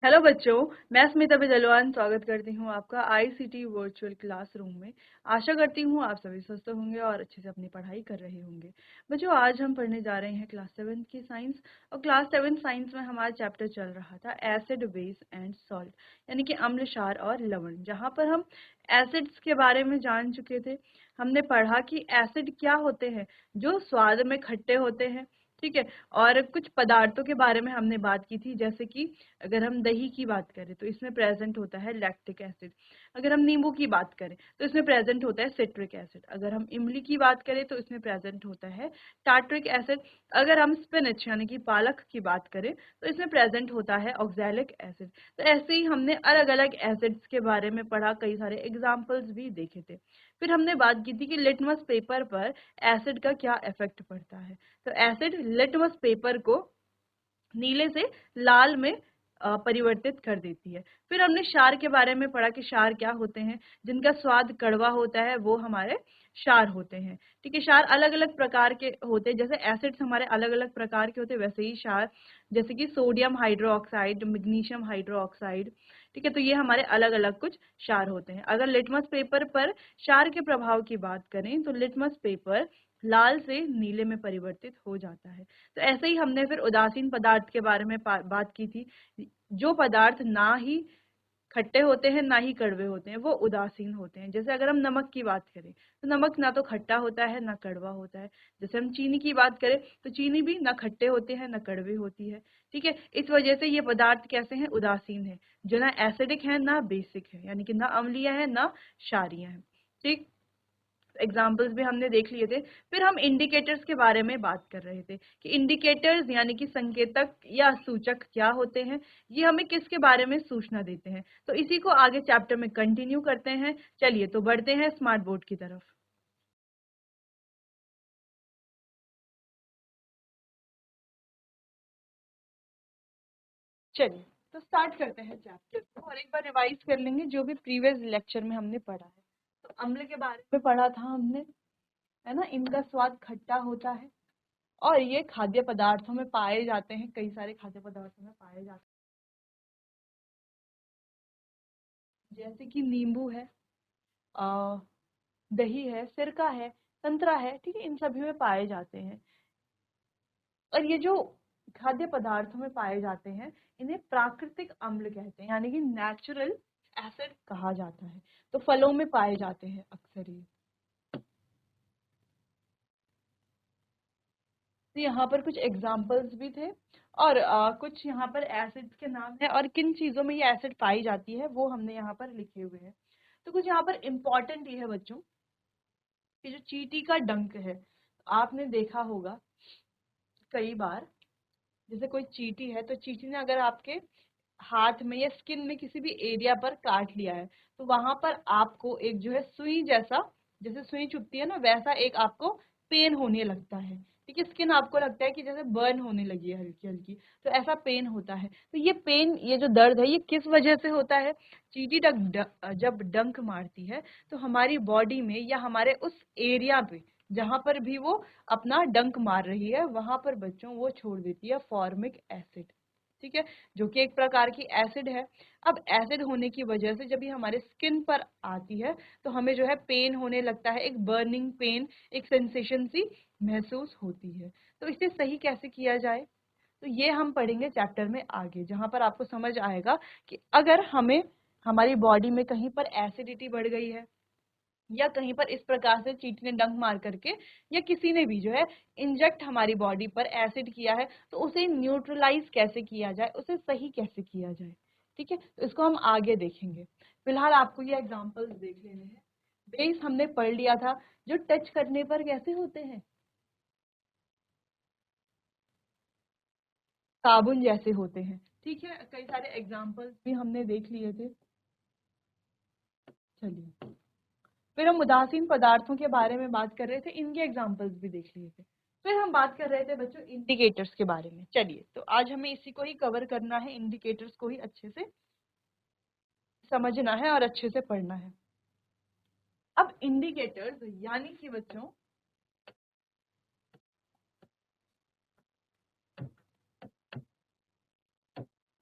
Hello बच्चों, मैं स्मिता बिजलवान स्वागत करती हूँ आपका आईसीटी वर्चुअल क्लासरूम में। आशा करती हूँ आप सभी स्वस्थ होंगे और अच्छे से अपनी पढ़ाई कर रहे होंगे। बच्चों, आज हम पढ़ने जा रहे हैं क्लास 7 की साइंस। और क्लास 7 साइंस में हमारा चैप्टर चल रहा था एसिड, बेस एंड सॉल्ट, यानी कि अम्ल, क्षार और लवण, जहाँ पर हम एसिड्स के बारे में जान चुके थे। हमने पढ़ा कि एसिड क्या होते हैं, जो स्वाद में खट्टे होते हैं। ठीक है। और कुछ पदार्थों के बारे में हमने बात की थी, जैसे कि अगर हम दही की बात करें तो इसमें प्रेजेंट होता है लैक्टिक एसिड। अगर हम नींबू की बात करें तो इसमें प्रेजेंट होता है सिट्रिक एसिड। अगर हम इमली की बात करें तो इसमें प्रेजेंट होता है टार्ट्रिक एसिड। अगर हम स्पिनच यानी कि पालक की बात करें तो इसमें प्रेजेंट होता है ऑक्सैलिक एसिड। तो ऐसे ही हमने अलग अलग एसिड्स के बारे में पढ़ा, कई सारे एग्जाम्पल्स भी देखे थे। फिर हमने बात की थी कि लिटमस पेपर पर एसिड का क्या इफेक्ट पड़ता है। तो एसिड लिटमस पेपर को नीले से लाल में परिवर्तित कर देती है। फिर हमने क्षार के बारे में पढ़ा कि क्षार क्या होते हैं। जिनका स्वाद कड़वा होता है वो हमारे क्षार होते हैं। ठीक है। क्षार अलग अलग प्रकार के होते हैं, जैसे एसिड्स हमारे अलग अलग प्रकार के होते हैं, वैसे ही क्षार, जैसे कि सोडियम हाइड्रोक्साइड, मैग्नीशियम हाइड्रोक्साइड। ठीक है। तो ये हमारे अलग अलग कुछ क्षार होते हैं। अगर लिटमस पेपर पर क्षार के प्रभाव की बात करें तो लिटमस पेपर लाल से नीले में परिवर्तित हो जाता है। तो ऐसे ही हमने फिर उदासीन पदार्थ के बारे में बात की थी। जो पदार्थ ना ही खट्टे होते हैं ना ही कड़वे होते हैं, वो उदासीन होते हैं। जैसे अगर हम नमक की बात करें तो नमक ना तो खट्टा होता है ना कड़वा होता है। जैसे हम चीनी की बात करें तो चीनी भी ना खट्टे होते हैं ना कड़वे होती है। ठीक है। इस वजह से ये पदार्थ कैसे हैं, उदासीन है, जो ना एसिडिक है ना बेसिक है, यानी कि ना अम्लीय है ना क्षारीय है। ठीक। एग्जाम्पल्स भी हमने देख लिए थे। फिर हम इंडिकेटर्स के बारे में बात कर रहे थे कि इंडिकेटर्स यानी कि संकेतक या सूचक क्या होते हैं, ये हमें किसके बारे में सूचना देते हैं। तो इसी को आगे चैप्टर में कंटिन्यू करते हैं। चलिए तो बढ़ते हैं स्मार्ट बोर्ड की तरफ। चलिए तो स्टार्ट करते हैं चैप्टर को और एक बार रिवाइज कर लेंगे जो भी प्रीवियस लेक्चर में हमने पढ़ा है। तो अम्ल के बारे में पढ़ा था हमने, है ना। इनका स्वाद खट्टा होता है और ये खाद्य पदार्थों में पाए जाते हैं, कई सारे खाद्य पदार्थों में पाए जाते हैं, जैसे कि नींबू है, अ, दही है, सिरका है, संतरा है। ठीक है। इन सभी में पाए जाते हैं। और ये जो खाद्य पदार्थों में पाए जाते हैं इन्हें प्राकृतिक अम्ल कहते हैं, यानी कि नेचुरल एसिड कहा जाता है। तो फलों में पाए जाते हैं अक्सर ये। तो यहाँ पर कुछ एग्जाम्पल्स भी थे और कुछ यहाँ पर एसिड्स के नाम है और किन चीजों में ये एसिड पाई जाती है वो हमने यहाँ पर लिखे हुए हैं। तो कुछ यहाँ पर इम्पोर्टेंट ये है बच्चों कि जो चींटी का डंक है, आपने देखा होगा कई बार, जैसे कोई चींटी है तो चींटी ने अगर आपके हाथ में या स्किन में किसी भी एरिया पर काट लिया है तो वहां पर आपको एक जो है सुई जैसा, जैसे सुई चुभती है ना, वैसा एक आपको पेन होने लगता है। ठीक है। स्किन आपको लगता है कि जैसे बर्न होने लगी है हल्की हल्की, तो ऐसा पेन होता है। तो ये पेन, ये जो दर्द है, ये किस वजह से होता है। चींटी जब डंक मारती है तो हमारी बॉडी में या हमारे उस एरिया पे जहां पर भी वो अपना डंक मार रही है वहां पर बच्चों वो छोड़ देती है फॉर्मिक एसिड। ठीक है। जो कि एक प्रकार की एसिड है। अब एसिड होने की वजह से जब ये हमारे स्किन पर आती है तो हमें जो है पेन होने लगता है, एक बर्निंग पेन, एक सेंसेशन सी महसूस होती है। तो इसे सही कैसे किया जाए, तो ये हम पढ़ेंगे चैप्टर में आगे, जहां पर आपको समझ आएगा कि अगर हमें हमारी बॉडी में कहीं पर एसिडिटी बढ़ गई है या कहीं पर इस प्रकार से चींटी ने डंक मार करके या किसी ने भी जो है इंजेक्ट हमारी बॉडी पर एसिड किया है, तो उसे न्यूट्रलाइज कैसे किया जाए, उसे सही कैसे किया जाए। ठीक है। तो इसको हम आगे देखेंगे। फिलहाल आपको ये एग्जांपल्स देख लेने हैं। बेस हमने पढ़ लिया था, जो टच करने पर कैसे होते हैं, साबुन जैसे होते हैं। ठीक है। कई सारे एग्जांपल्स भी हमने देख लिए थे। चलिए फिर हम उदासीन पदार्थों के बारे में बात कर रहे थे, इनके एग्जांपल्स भी देख लिए थे। फिर हम बात कर रहे थे बच्चों इंडिकेटर्स के बारे में। चलिए तो आज हमें इसी को ही कवर करना है, इंडिकेटर्स को ही अच्छे से समझना है और अच्छे से पढ़ना है। अब इंडिकेटर्स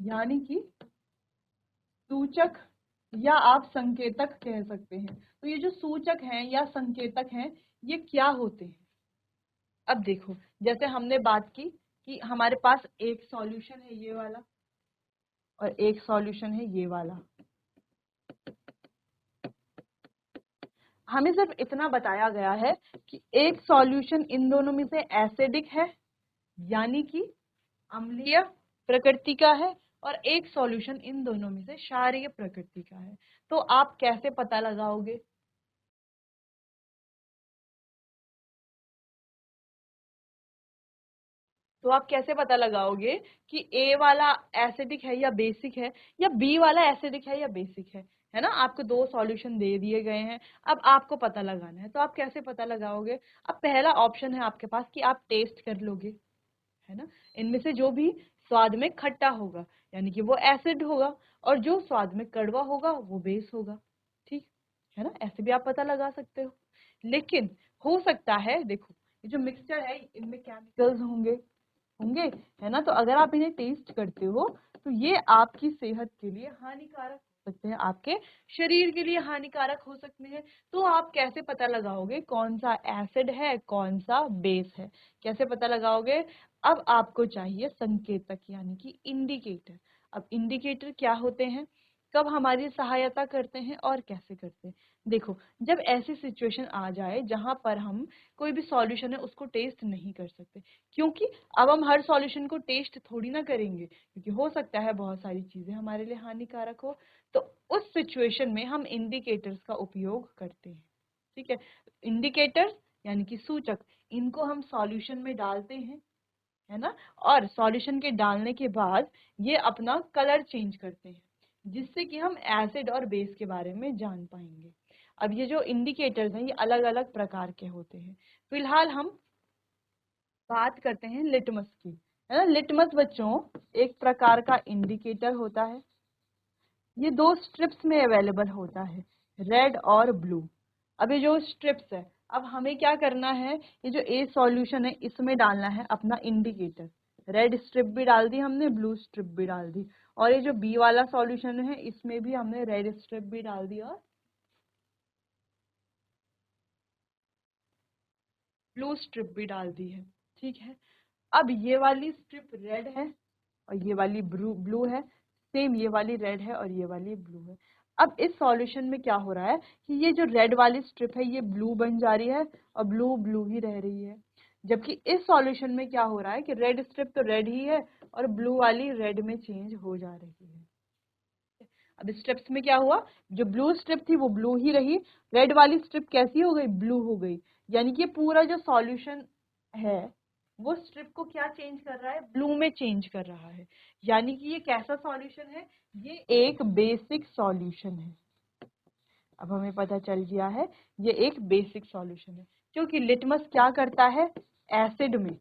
यानी कि सूचक या आप संकेतक कह सकते हैं। तो ये जो सूचक हैं या संकेतक हैं, ये क्या होते हैं? अब देखो, जैसे हमने बात की कि हमारे पास एक सॉल्यूशन है ये वाला और एक सॉल्यूशन है ये वाला। हमें सिर्फ इतना बताया गया है कि एक सॉल्यूशन इन दोनों में से एसिडिक है, यानी कि अम्लीय प्रकृति का है, और एक सॉल्यूशन इन दोनों में से क्षारीय प्रकृति का है। तो आप कैसे पता लगाओगे? तो आप कैसे पता लगाओगे कि ए वाला एसिडिक है या बेसिक है, या बी वाला एसिडिक है या बेसिक है ना? आपको दो सॉल्यूशन दे दिए गए हैं, अब आपको पता लगाना है, तो आप कैसे पता लगाओगे? अब पहला ऑप्शन है आपके पास कि आप टेस्ट कर लोगे, है ना? इनमें से जो भी स्वाद में खट्टा होगा यानी कि वो एसिड होगा, और जो स्वाद में कड़वा होगा वो बेस होगा। ठीक है ना? ऐसे भी आप पता लगा सकते हो। लेकिन हो सकता है, देखो ये जो मिक्सचर है इनमें केमिकल्स होंगे होंगे है ना? तो अगर आप इन्हें टेस्ट करते हो तो ये आपकी सेहत के लिए हानिकारक हो सकते हैं, आपके शरीर के लिए हानिकारक हो सकते हैं। तो आप कैसे पता लगाओगे कौन सा एसिड है कौन सा बेस है? कैसे पता लगाओगे? अब आपको चाहिए संकेतक यानी कि इंडिकेटर। अब इंडिकेटर क्या होते हैं, कब हमारी सहायता करते हैं और कैसे करते हैं? देखो, जब ऐसी सिचुएशन आ जाए जहां पर हम कोई भी सॉल्यूशन है उसको टेस्ट नहीं कर सकते, क्योंकि अब हम हर सॉल्यूशन को टेस्ट थोड़ी ना करेंगे, क्योंकि हो सकता है बहुत सारी चीजें हमारे लिए हानिकारक हो। तो उस सिचुएशन में हम इंडिकेटर्स का उपयोग करते हैं। ठीक है? इंडिकेटर्स यानी कि सूचक, इनको हम सॉल्यूशन में डालते हैं, है ना? और सॉल्यूशन के डालने के बाद ये अपना कलर चेंज करते हैं, जिससे कि हम एसिड और बेस के बारे में जान पाएंगे। अब ये जो इंडिकेटर्स हैं ये अलग अलग प्रकार के होते हैं। फिलहाल हम बात करते हैं लिटमस की, है ना? लिटमस बच्चों एक प्रकार का इंडिकेटर होता है। ये दो स्ट्रिप्स में अवेलेबल होता है, रेड और ब्लू। अब ये जो स्ट्रिप्स है, अब हमें क्या करना है, ये जो ए सॉल्यूशन है इसमें डालना है अपना इंडिकेटर। रेड स्ट्रिप भी डाल दी हमने, ब्लू स्ट्रिप भी डाल दी, और ये जो बी वाला सॉल्यूशन है इसमें भी हमने रेड स्ट्रिप भी डाल दी और ब्लू स्ट्रिप भी डाल दी है। ठीक है? अब ये वाली स्ट्रिप रेड है और ये वाली ब्लू ब्लू है, सेम ये वाली रेड है और ये वाली ब्लू है। अब इस सॉल्यूशन में क्या हो रहा है कि ये जो रेड वाली स्ट्रिप है ये ब्लू बन जा रही है और ब्लू ब्लू ही रह रही है, जबकि इस सॉल्यूशन में क्या हो रहा है कि रेड स्ट्रिप तो रेड ही है और ब्लू वाली रेड में चेंज हो जा रही है। अब स्ट्रिप्स में क्या हुआ, जो ब्लू स्ट्रिप थी वो ब्लू ही रही, रेड वाली स्ट्रिप कैसी हो गई, ब्लू हो गई। यानी कि पूरा जो सॉल्यूशन है वो स्ट्रिप को क्या चेंज कर रहा है, ब्लू में चेंज कर रहा है। यानी कि ये कैसा सॉल्यूशन है, ये एक बेसिक सॉल्यूशन है। अब हमें पता चल गया है ये एक बेसिक सॉल्यूशन है, क्योंकि लिटमस क्या करता है, एसिड में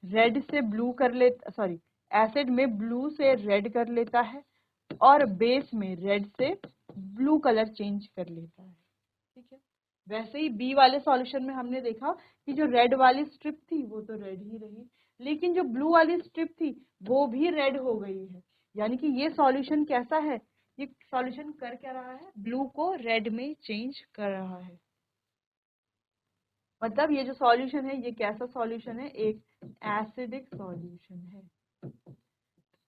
रेड से ब्लू कर ले, सॉरी, एसिड में ब्लू से रेड कर लेता है और बेस में रेड से ब्लू कलर चेंज कर लेता है। ठीक है? वैसे ही बी वाले सॉल्यूशन में हमने देखा कि जो रेड वाली स्ट्रिप थी वो तो रेड ही रही, लेकिन जो ब्लू वाली स्ट्रिप थी वो भी रेड हो गई है। यानी कि ये सॉल्यूशन कैसा है, ये सॉल्यूशन कर क्या रहा है, ब्लू को रेड में चेंज कर रहा है। मतलब ये जो सॉल्यूशन है ये कैसा सॉल्यूशन है, एक एसिडिक सॉल्यूशन है।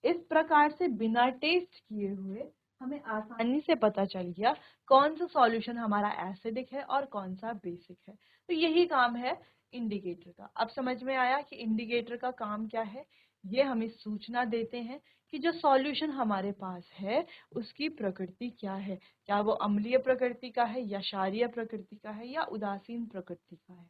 इस प्रकार से बिना टेस्ट किए हुए हमें आसानी से पता चल गया कौन सा सॉल्यूशन हमारा एसिडिक है और कौन सा बेसिक है। तो यही काम है इंडिकेटर का। अब समझ में आया कि इंडिकेटर का काम क्या है। ये हमें सूचना देते हैं कि जो सॉल्यूशन हमारे पास है उसकी प्रकृति क्या है, क्या वो अम्लीय प्रकृति का है या क्षारीय प्रकृति का है या उदासीन प्रकृति का है।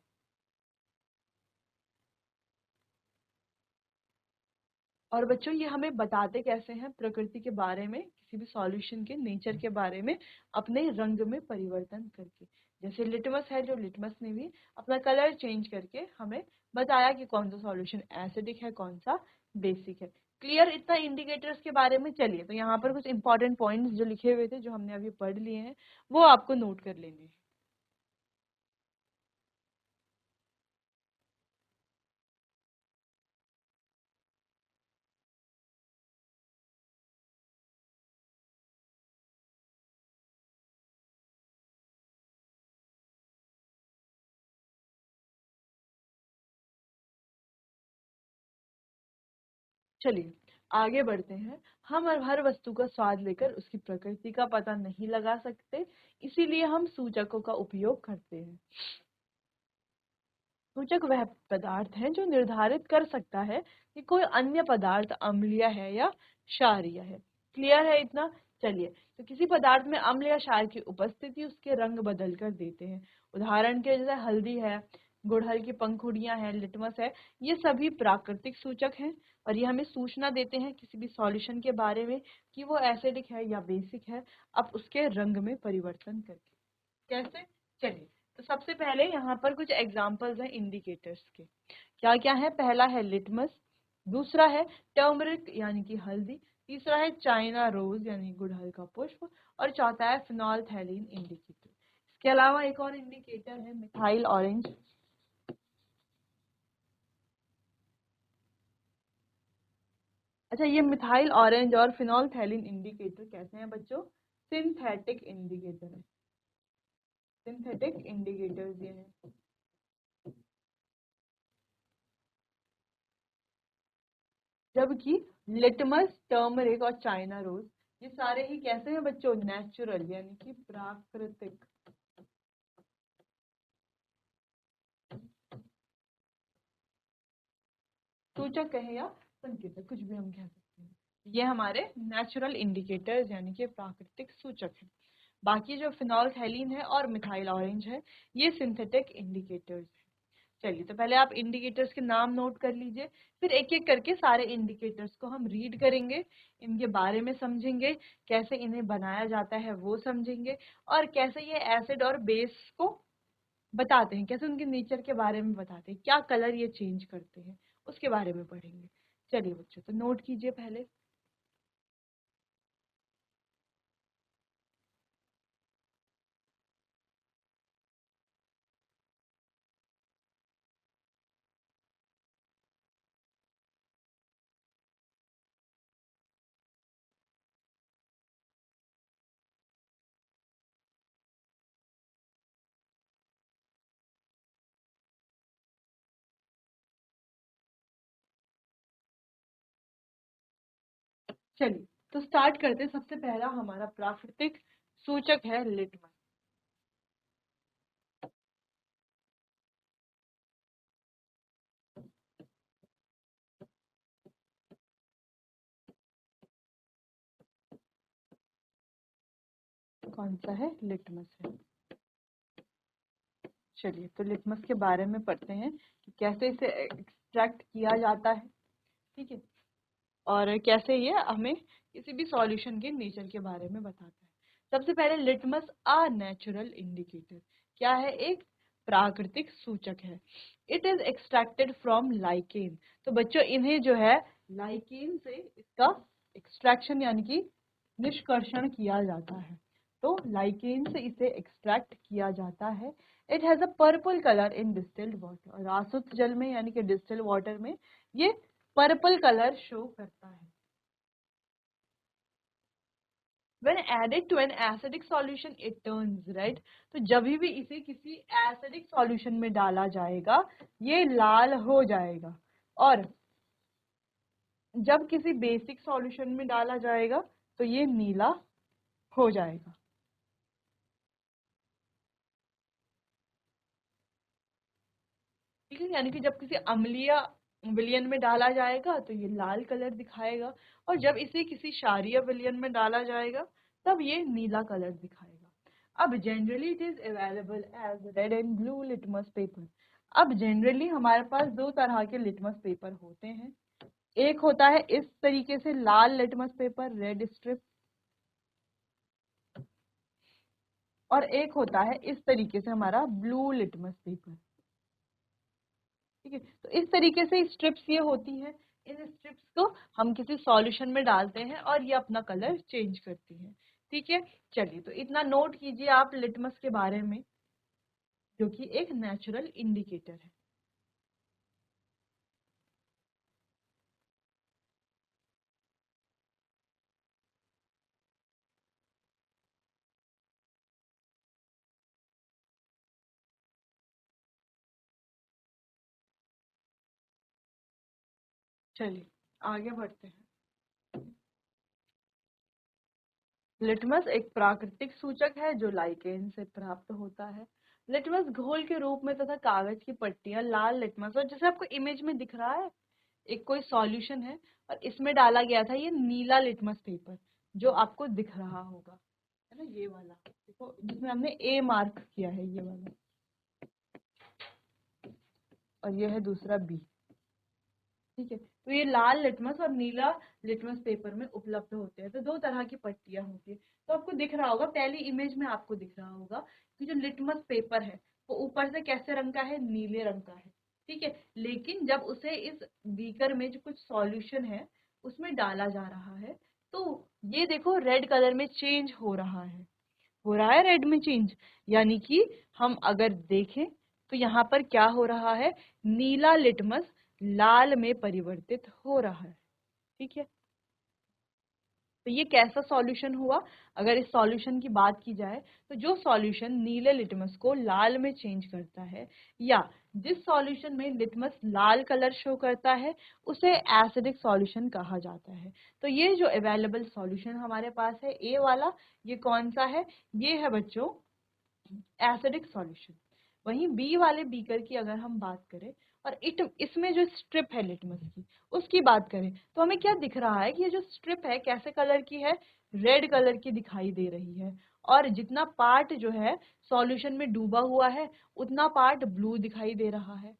और बच्चों ये हमें बताते कैसे हैं प्रकृति के बारे में, किसी भी सॉल्यूशन के नेचर के बारे में, अपने रंग में परिवर्तन करके। जैसे लिटमस है, जो लिटमस ने भी अपना कलर चेंज करके हमें बताया कि कौन सा सॉल्यूशन एसिडिक है कौन सा बेसिक है। क्लियर इतना इंडिकेटर्स के बारे में? चलिए, तो यहाँ पर कुछ इंपॉर्टेंट पॉइंट्स जो लिखे हुए थे जो हमने अभी पढ़ लिए हैं वो आपको नोट कर लेने हैं। चलिए आगे बढ़ते हैं। हम हर वस्तु का स्वाद लेकर उसकी प्रकृति का पता नहीं लगा सकते, इसीलिए हम सूचकों का उपयोग करते हैं। सूचक वह पदार्थ है जो निर्धारित कर सकता है कि कोई अन्य पदार्थ अम्लीय है या क्षारीय है। क्लियर है इतना? चलिए, तो किसी पदार्थ में अम्ल या क्षार की उपस्थिति उसके रंग बदल कर देते हैं। उदाहरण के जैसे हल्दी है, गुड़हल की पंखुड़ियां हैं, लिटमस है, ये सभी प्राकृतिक सूचक हैं और ये हमें सूचना देते हैं किसी भी सॉल्यूशन के बारे में कि वो एसिडिक है या बेसिक है, अब उसके रंग में परिवर्तन करके। कैसे? चलिए, तो सबसे पहले यहाँ पर कुछ एग्जांपल्स हैं इंडिकेटर्स के। क्या क्या है? पहला है लिटमस, दूसरा है टर्मरिक यानी कि हल्दी, तीसरा है चाइना रोज यानी गुड़हल का पुष्प, और चौथा है फिनोल्फथालीन इंडिकेटर। इसके अलावा एक और इंडिकेटर है मिथाइल ऑरेंज। अच्छा, ये मिथाइल ऑरेंज और फिनोल्फथालीन इंडिकेटर कैसे हैं बच्चों? सिंथेटिक इंडिकेटर है। सिंथेटिक इंडिकेटर्स ये हैं। जबकि लिटमस, टर्मरिक और चाइना रोज ये सारे ही कैसे हैं बच्चों? नेचुरल यानी कि प्राकृतिक। सूचक कहें या संकेतक, कुछ भी हम कह सकते हैं। ये हमारे नेचुरल इंडिकेटर्स यानी कि प्राकृतिक सूचक हैं। बाकी जो फिनोल्फथालीन है और मिथाइल ऑरेंज है, ये सिंथेटिक इंडिकेटर्स हैं। चलिए, तो पहले आप इंडिकेटर्स के नाम नोट कर लीजिए, फिर एक एक करके सारे इंडिकेटर्स को हम रीड करेंगे, इनके बारे में समझेंगे, कैसे इन्हें बनाया जाता है वो समझेंगे, और कैसे ये एसिड और बेस को बताते हैं, कैसे उनके नेचर के बारे में बताते हैं, क्या कलर ये चेंज करते हैं, उसके बारे में पढ़ेंगे। चलिए बच्चों, तो नोट कीजिए पहले। चलिए, तो स्टार्ट करते हैं। सबसे पहला हमारा प्राकृतिक सूचक है लिटमस। कौन सा है? लिटमस है। चलिए, तो लिटमस के बारे में पढ़ते हैं कि कैसे इसे एक्सट्रैक्ट किया जाता है। ठीक है, और कैसे ये हमें किसी भी सॉल्यूशन के नेचर के बारे में बताता है। सबसे पहले लिटमस अ नेचुरल इंडिकेटर क्या है? एक प्राकृतिक सूचक है। It is extracted from lichen. तो बच्चों, इन्हें जो है लाइकेन से इसका एक्सट्रैक्शन यानी कि निष्कर्षण किया जाता है। तो लाइकेन से इसे एक्सट्रैक्ट किया जाता है। It has a purple colour in distilled water. और आसुत जल में यानी कि डिस्टिल्ड वाटर में ये पर्पल कलर शो करता है। When added to an acidic solution it turns red। तो जब भी इसे किसी एसिडिक सॉल्यूशन में डाला जाएगा ये लाल हो जाएगा, और जब किसी बेसिक सॉल्यूशन में डाला जाएगा तो ये नीला हो जाएगा। ठीक है, यानी कि जब किसी अम्लीय विलयन में डाला जाएगा तो ये लाल कलर दिखाएगा, और जब इसे किसी क्षारीय विलयन में डाला जाएगा तब ये नीला कलर दिखाएगा। अब generally it is available as red and blue litmus paper. अब जनरली हमारे पास दो तरह के लिटमस पेपर होते हैं। एक होता है इस तरीके से लाल लिटमस पेपर, रेड स्ट्रिप, और एक होता है इस तरीके से हमारा ब्लू लिटमस पेपर। ठीक है, तो इस तरीके से स्ट्रिप्स ये होती हैं। इन स्ट्रिप्स को हम किसी सॉल्यूशन में डालते हैं और ये अपना कलर चेंज करती हैं। ठीक है, चलिए, तो इतना नोट कीजिए आप लिटमस के बारे में, जो कि एक नेचुरल इंडिकेटर है। चलिए, आगे बढ़ते हैं। लिटमस एक प्राकृतिक सूचक है जो लाइकेन से प्राप्त होता है। लिटमस घोल के रूप में तथा कागज की पट्टियां लाल लिटमस, और जैसे आपको इमेज में दिख रहा है एक कोई सॉल्यूशन है और इसमें डाला गया था ये नीला लिटमस पेपर, जो आपको दिख रहा होगा, है ना, ये वाला देखो जिसमें हमने ए मार्क किया है, ये वाला, और ये है दूसरा बी। ठीक है, तो ये लाल लिटमस और नीला लिटमस पेपर में उपलब्ध होते हैं। तो दो तरह की पट्टियां होती है। तो आपको दिख रहा होगा, पहली इमेज में आपको दिख रहा होगा कि जो लिटमस पेपर है वो ऊपर से कैसे रंग का है, नीले रंग का है। ठीक है, लेकिन जब उसे इस बीकर में जो कुछ सॉल्यूशन है उसमें डाला जा रहा है तो ये देखो रेड कलर में चेंज हो रहा है रेड में चेंज। यानी कि हम अगर देखें तो यहाँ पर क्या हो रहा है, नीला लिटमस लाल में परिवर्तित हो रहा है। ठीक है, तो ये कैसा सॉल्यूशन हुआ? अगर इस सॉल्यूशन की बात की जाए तो जो सॉल्यूशन नीले लिटमस को लाल में चेंज करता है, या जिस सॉल्यूशन में लिटमस लाल कलर शो करता है, उसे एसिडिक सॉल्यूशन कहा जाता है। तो ये जो अवेलेबल सॉल्यूशन हमारे पास है ए वाला, ये कौन सा है? ये है बच्चों एसिडिक सॉल्यूशन। वहीं बी वाले बीकर की अगर हम बात करें और इसमें जो स्ट्रिप है लिटमस की उसकी बात करें तो हमें क्या दिख रहा है कि ये जो स्ट्रिप है कैसे कलर की है, रेड कलर की दिखाई दे रही है। और जितना पार्ट जो है सॉल्यूशन में डूबा हुआ है उतना पार्ट ब्लू दिखाई दे रहा है।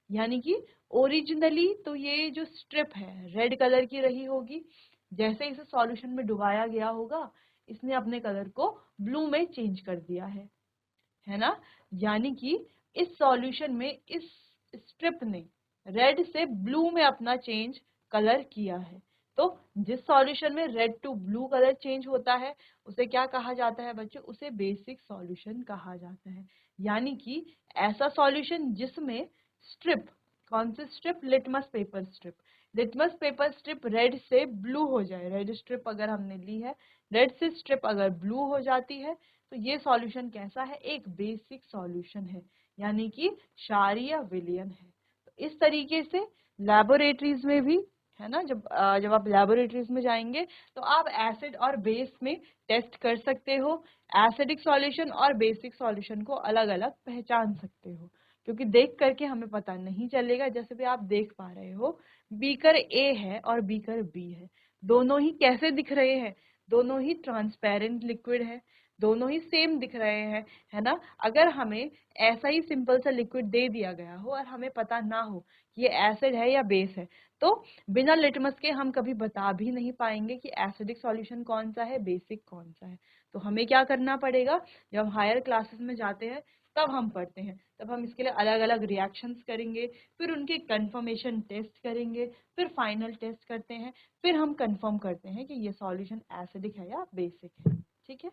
यानी कि ओरिजिनली तो ये जो स्ट्रिप है रेड कलर की रही होगी, जैसे इसे सॉल्यूशन में डुबाया गया होगा इसने अपने कलर को ब्लू में चेंज कर दिया है ना। यानी कि इस सॉल्यूशन में इस स्ट्रिप ने रेड से ब्लू में अपना चेंज कलर किया है। तो जिस सॉल्यूशन में red to blue colour change होता है उसे क्या कहा जाता है बच्चों? उसे बेसिक सॉल्यूशन कहा जाता है। यानी कि ऐसा सॉल्यूशन जिसमें स्ट्रिप, कौन सी strip? Litmus paper strip. Litmus paper strip red से ब्लू हो जाए, रेड स्ट्रिप अगर हमने ली है, रेड से स्ट्रिप अगर ब्लू हो जाती है तो ये सॉल्यूशन कैसा है? एक बेसिक सॉल्यूशन है, यानी कि क्षारीय विलयन है। तो इस तरीके से लैबोरेटरीज में भी, है ना, जब आप लैबोरेटरीज में जाएंगे तो आप एसिड और बेस में टेस्ट कर सकते हो। एसिडिक सॉल्यूशन और बेसिक सॉल्यूशन को अलग अलग पहचान सकते हो, क्योंकि देख करके हमें पता नहीं चलेगा। जैसे भी आप देख पा रहे हो बीकर ए है और बीकर बी है, दोनों ही कैसे दिख रहे हैं? दोनों ही ट्रांसपेरेंट लिक्विड है, दोनों ही सेम दिख रहे हैं, है ना। अगर हमें ऐसा ही सिंपल सा लिक्विड दे दिया गया हो और हमें पता ना हो कि ये एसिड है या बेस है, तो बिना लिटमस के हम कभी बता भी नहीं पाएंगे कि एसिडिक सॉल्यूशन कौन सा है, बेसिक कौन सा है। तो हमें क्या करना पड़ेगा? जब हायर क्लासेस में जाते हैं तब हम पढ़ते हैं, तब हम इसके लिए अलग अलग रिएक्शंस करेंगे, फिर उनके कंफर्मेशन टेस्ट करेंगे, फिर फाइनल टेस्ट करते हैं, फिर हम कंफर्म करते हैं कि ये सॉल्यूशन एसिडिक है या बेसिक है। ठीक है,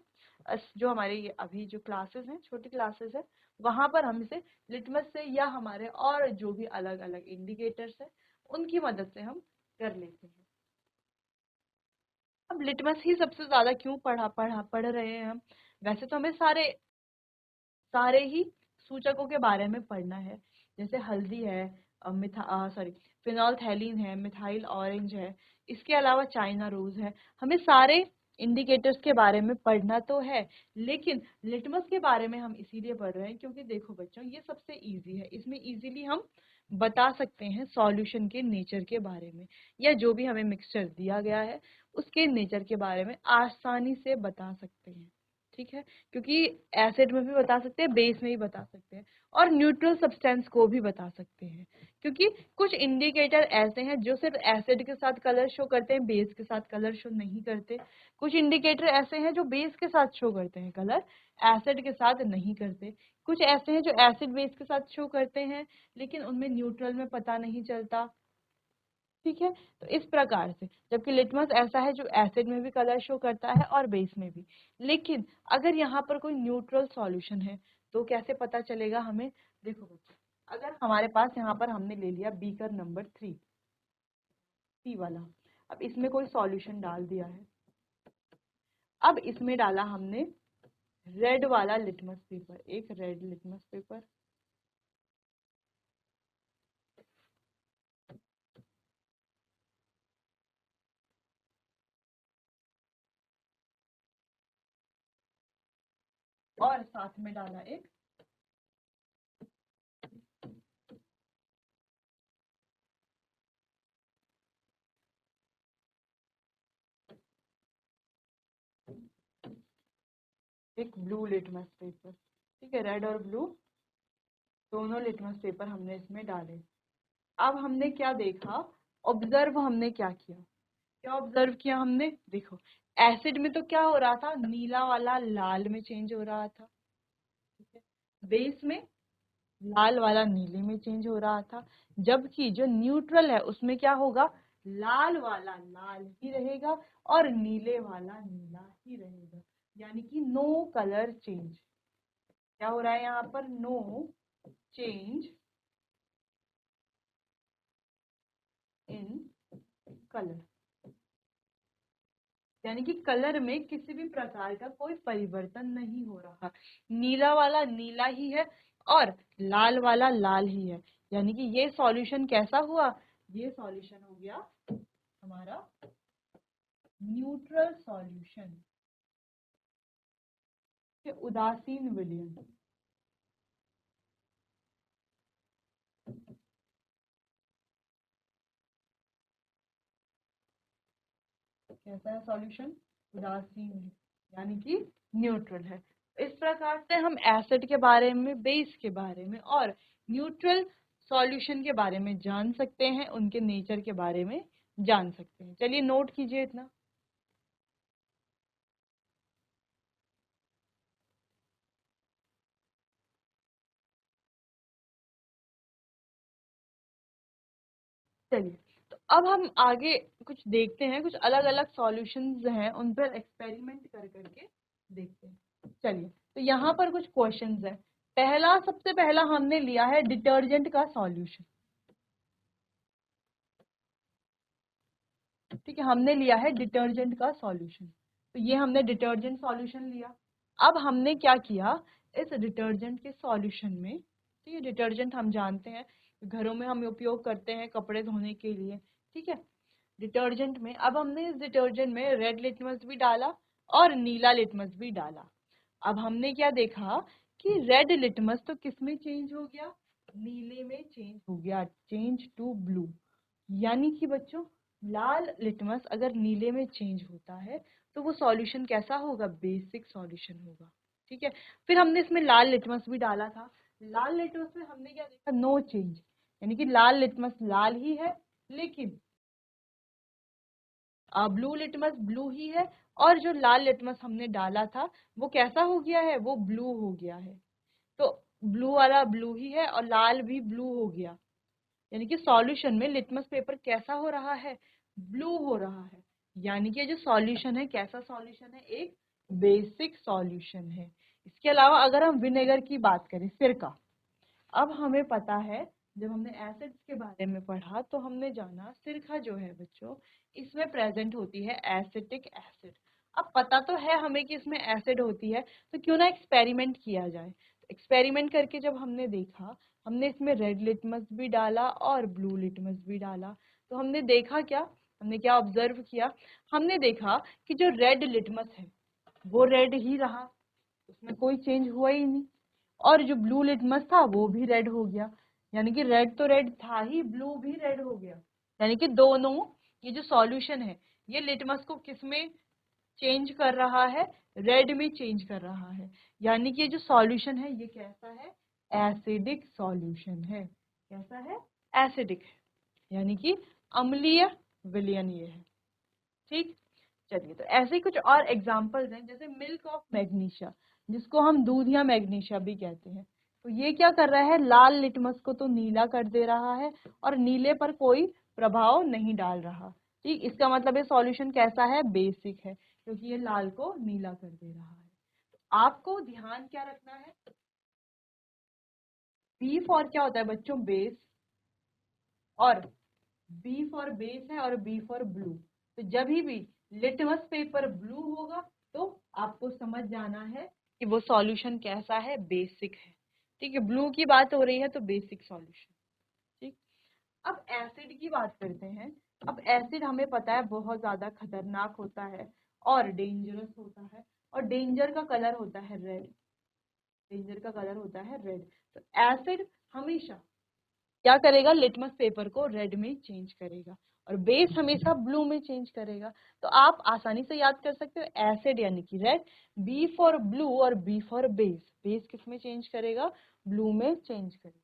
जो हमारे ये अभी जो क्लासेस हैं, छोटी क्लासेस है, वहां पर हम इसे लिटमस से या हमारे और जो भी अलग अलग इंडिकेटर्स है उनकी मदद से हम कर लेते हैं। अब लिटमस ही सबसे ज्यादा क्यों पढ़ रहे हैं हम? वैसे तो हमें सारे सारे ही सूचकों के बारे में पढ़ना है, जैसे हल्दी है, सॉरी फिनोल्फथालीन है, मिथाइल ऑरेंज है, इसके अलावा चाइना रोज है। हमें सारे इंडिकेटर्स के बारे में पढ़ना तो है, लेकिन लिटमस के बारे में हम इसीलिए पढ़ रहे हैं क्योंकि देखो बच्चों ये सबसे इजी है, इसमें इजीली हम बता सकते हैं सॉल्यूशन के नेचर के बारे में, या जो भी हमें मिक्सचर दिया गया है उसके नेचर के बारे में आसानी से बता सकते हैं। ठीक है, क्योंकि एसिड में भी बता सकते हैं, बेस में भी बता सकते हैं, और न्यूट्रल सब्सटेंस को भी बता सकते हैं। क्योंकि कुछ इंडिकेटर ऐसे हैं जो सिर्फ एसिड के साथ कलर शो करते हैं, बेस के साथ कलर शो नहीं करते। कुछ इंडिकेटर ऐसे हैं जो बेस के साथ शो करते हैं कलर, एसिड के साथ नहीं करते। कुछ ऐसे हैं जो एसिड बेस के साथ शो करते हैं लेकिन उनमें न्यूट्रल में पता नहीं चलता। ठीक है, तो इस प्रकार से जबकि लिटमस ऐसा है जो एसिड में भी कलर शो करता है और बेस में भी। लेकिन अगर यहाँ पर कोई न्यूट्रल सॉल्यूशन है तो कैसे पता चलेगा हमें? देखो बच्चों, अगर हमारे पास यहाँ पर हमने ले लिया बीकर नंबर 3 सी वाला, अब इसमें कोई सॉल्यूशन डाल दिया है, अब इसमें डाला हमने रेड वाला लिटमस पेपर, एक रेड लिटमस पेपर, और साथ में डाला एक ब्लू लिटमस पेपर। ठीक है, रेड और ब्लू दोनों लिटमस पेपर हमने इसमें डाले। अब हमने क्या देखा, ऑब्जर्व हमने क्या किया, क्या ऑब्जर्व किया हमने, देखो एसिड में तो क्या हो रहा था, नीला वाला लाल में चेंज हो रहा था। ठीक है, बेस में लाल वाला नीले में चेंज हो रहा था, जबकि जो न्यूट्रल है उसमें क्या होगा, लाल वाला लाल ही रहेगा और नीले वाला नीला ही रहेगा। यानी कि नो कलर चेंज। क्या हो रहा है यहाँ पर, नो चेंज इन कलर। यानी कि कलर में किसी भी प्रकार का कोई परिवर्तन नहीं हो रहा, नीला वाला नीला ही है और लाल वाला लाल ही है। यानी कि ये सॉल्यूशन कैसा हुआ, ये सॉल्यूशन हो गया हमारा न्यूट्रल सॉल्यूशन, उदासीन विलयन। कैसा है सॉल्यूशन, उदासीन है, यानी कि न्यूट्रल है। इस प्रकार से हम एसिड के बारे में, बेस के बारे में और न्यूट्रल सॉल्यूशन के बारे में जान सकते हैं, उनके नेचर के बारे में जान सकते हैं। चलिए नोट कीजिए इतना। चलिए, तो अब हम आगे कुछ देखते हैं, कुछ अलग अलग सॉल्यूशंस हैं, उन पर एक्सपेरिमेंट कर करके देखते हैं। चलिए, तो यहाँ पर कुछ क्वेश्चंस हैं। पहला, सबसे पहला हमने लिया है डिटर्जेंट का सॉल्यूशन। ठीक है, हमने लिया है डिटर्जेंट का सॉल्यूशन। तो ये हमने डिटर्जेंट सॉल्यूशन लिया। अब हमने क्या किया, इस डिटर्जेंट के सॉल्यूशन में, ठीक है, डिटर्जेंट हम जानते हैं घरों में हम उपयोग करते हैं कपड़े धोने के लिए। ठीक है, डिटर्जेंट में अब हमने इस डिटर्जेंट में रेड लिटमस भी डाला और नीला लिटमस भी डाला। अब हमने क्या देखा कि रेड लिटमस तो किस में चेंज हो गया, नीले में चेंज हो गया, चेंज टू ब्लू। यानी कि बच्चों, लाल लिटमस अगर नीले में चेंज होता है तो वो सॉल्यूशन कैसा होगा, बेसिक सॉल्यूशन होगा। ठीक है, फिर हमने इसमें लाल लिटमस भी डाला था। लाल लिटमस में हमने क्या देखा, नो चेंज, यानी कि लाल लिटमस लाल ही है, लेकिन ब्लू लिटमस ब्लू ही है, और जो लाल लिटमस हमने डाला था वो कैसा हो गया है, वो ब्लू हो गया है। तो ब्लू वाला ब्लू ही है और लाल भी ब्लू हो गया। यानी कि सॉल्यूशन में लिटमस पेपर कैसा हो रहा है, ब्लू हो रहा है। यानी कि जो सॉल्यूशन है कैसा सॉल्यूशन है, एक बेसिक सॉल्यूशन है। इसके अलावा अगर हम विनेगर की बात करें, सिरका, अब हमें पता है, जब हमने एसिड्स के बारे में पढ़ा तो हमने जाना सिरका जो है बच्चों, इसमें प्रेजेंट होती है एसिटिक एसिड। अब पता तो है हमें कि इसमें एसिड होती है, तो क्यों ना एक्सपेरिमेंट किया जाए। एक्सपेरिमेंट करके जब हमने देखा, हमने इसमें रेड लिटमस भी डाला और ब्लू लिटमस भी डाला, तो हमने देखा क्या, हमने क्या ऑब्जर्व किया, हमने देखा कि जो रेड लिटमस है वो रेड ही रहा, उसमें कोई चेंज हुआ ही नहीं। और जो ब्लू लिटमस था वो भी रेड हो गया। यानी कि रेड तो रेड था ही, ब्लू भी रेड हो गया। यानी कि दोनों, ये जो सॉल्यूशन है ये लिटमस को किस में चेंज कर रहा है, रेड में चेंज कर रहा है। यानी कि ये जो सॉल्यूशन है ये कैसा है, एसिडिक सॉल्यूशन है। कैसा है, एसिडिक है, यानी कि अम्लीय विलयन ये है। ठीक, चलिए, तो ऐसे ही कुछ और एग्जांपल्स हैं, जैसे मिल्क ऑफ मैग्नीशिया, जिसको हम दूध या मैग्नीशिया भी कहते हैं। तो ये क्या कर रहा है, लाल लिटमस को तो नीला कर दे रहा है और नीले पर कोई प्रभाव नहीं डाल रहा। ठीक, इसका मतलब ये सॉल्यूशन कैसा है, बेसिक है, क्योंकि ये लाल को नीला कर दे रहा है। आपको ध्यान क्या रखना है, बी फॉर क्या होता है बच्चों, बेस, और बी फॉर बेस है और बी फॉर ब्लू। तो जब भी लिटमस पेपर ब्लू होगा तो आपको समझ जाना है कि वो सॉल्यूशन कैसा है, बेसिक है। ठीक है, ब्लू की बात हो रही है तो बेसिक सॉल्यूशन। ठीक, अब एसिड की बात करते हैं। अब एसिड हमें पता है बहुत ज्यादा खतरनाक होता है और डेंजरस होता है, और डेंजर का कलर होता है रेड। डेंजर का कलर होता है रेड। तो एसिड हमेशा क्या करेगा, लिटमस पेपर को रेड में चेंज करेगा और बेस हमेशा ब्लू में चेंज करेगा। तो आप आसानी से याद कर सकते हो एसिड यानी कि रेड, बी फॉर ब्लू और बी फॉर बेस, बेस किस में चेंज करेगा, ब्लू में चेंज करेगा।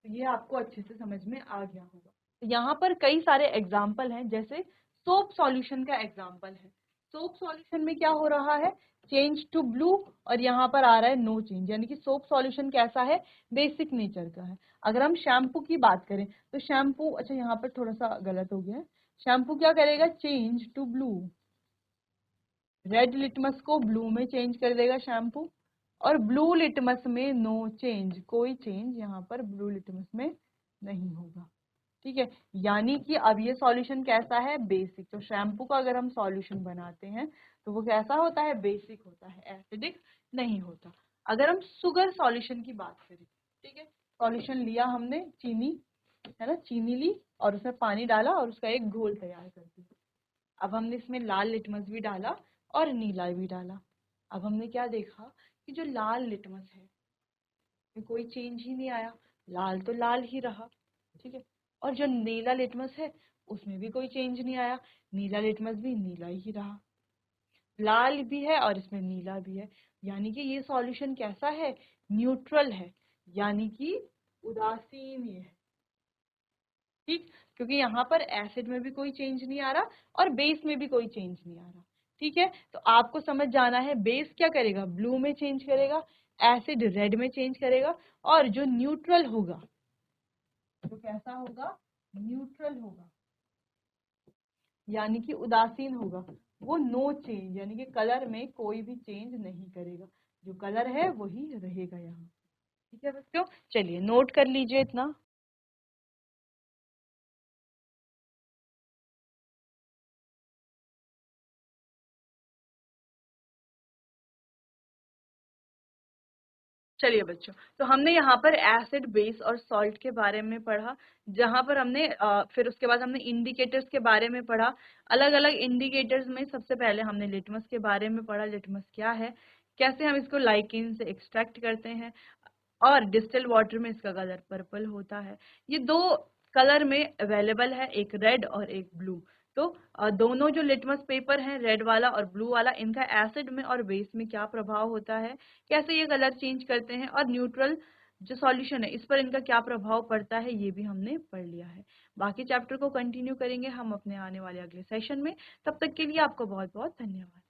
तो ये आपको अच्छे से समझ में आ गया होगा। तो यहाँ पर कई सारे एग्जाम्पल हैं, जैसे सोप सॉल्यूशन का एग्जाम्पल है। सोप सॉल्यूशन में क्या हो रहा है, चेंज टू ब्लू, और यहाँ पर आ रहा है नो चेंज, यानी कि सोप सॉल्यूशन कैसा है, बेसिक नेचर का है। अगर हम शैम्पू की बात करें तो शैम्पू, अच्छा यहाँ पर थोड़ा सा गलत हो गया है, शैम्पू क्या करेगा, change to blue, red litmus को ब्लू में चेंज कर देगा शैम्पू, और ब्लू लिटमस में नो चेंज, कोई चेंज यहाँ पर ब्लू लिटमस में नहीं होगा। ठीक है, यानी कि अब ये सॉल्यूशन कैसा है, बेसिक। तो शैम्पू का अगर हम सॉल्यूशन बनाते हैं तो वो कैसा होता है, बेसिक होता है, एसिडिक नहीं होता। अगर हम शुगर सॉल्यूशन की बात करें, ठीक है, सॉल्यूशन लिया हमने, चीनी है ना, चीनी ली और उसमें पानी डाला और उसका एक घोल तैयार कर दिया। अब हमने इसमें लाल लिटमस भी डाला और नीला भी डाला। अब हमने क्या देखा कि जो लाल लिटमस है में कोई चेंज ही नहीं आया, लाल तो लाल ही रहा। ठीक है, और जो नीला लिटमस है उसमें भी कोई चेंज नहीं आया, नीला लिटमस भी नीला ही रहा, लाल भी है और इसमें नीला भी है। यानी कि ये सॉल्यूशन कैसा है, न्यूट्रल है, यानी कि उदासीन ये है। ठीक, क्योंकि यहाँ पर एसिड में भी कोई चेंज नहीं आ रहा और बेस में भी कोई चेंज नहीं आ रहा। ठीक है, तो आपको समझ जाना है बेस क्या करेगा, ब्लू में चेंज करेगा, एसिड रेड में चेंज करेगा, और जो न्यूट्रल होगा, तो कैसा होगा, न्यूट्रल होगा, यानी कि उदासीन होगा, वो नो चेंज, यानी कि कलर में कोई भी चेंज नहीं करेगा, जो कलर है वही रहेगा यहाँ। ठीक है बच्चों, चलिए नोट कर लीजिए इतना। चलिए बच्चों, तो हमने यहाँ पर एसिड, बेस और सॉल्ट के बारे में पढ़ा, जहाँ पर हमने फिर उसके बाद हमने इंडिकेटर्स के बारे में पढ़ा। अलग अलग इंडिकेटर्स में सबसे पहले हमने लिटमस के बारे में पढ़ा, लिटमस क्या है, कैसे हम इसको लाइकिन से एक्सट्रैक्ट करते हैं, और डिस्टिल वाटर में इसका कलर पर्पल होता है। ये दो कलर में अवेलेबल है, एक रेड और एक ब्लू। तो दोनों जो लिटमस पेपर हैं, रेड वाला और ब्लू वाला, इनका एसिड में और बेस में क्या प्रभाव होता है, कैसे ये कलर चेंज करते हैं, और न्यूट्रल जो सॉल्यूशन है इस पर इनका क्या प्रभाव पड़ता है, ये भी हमने पढ़ लिया है। बाकी चैप्टर को कंटिन्यू करेंगे हम अपने आने वाले अगले सेशन में। तब तक के लिए आपको बहुत बहुत धन्यवाद।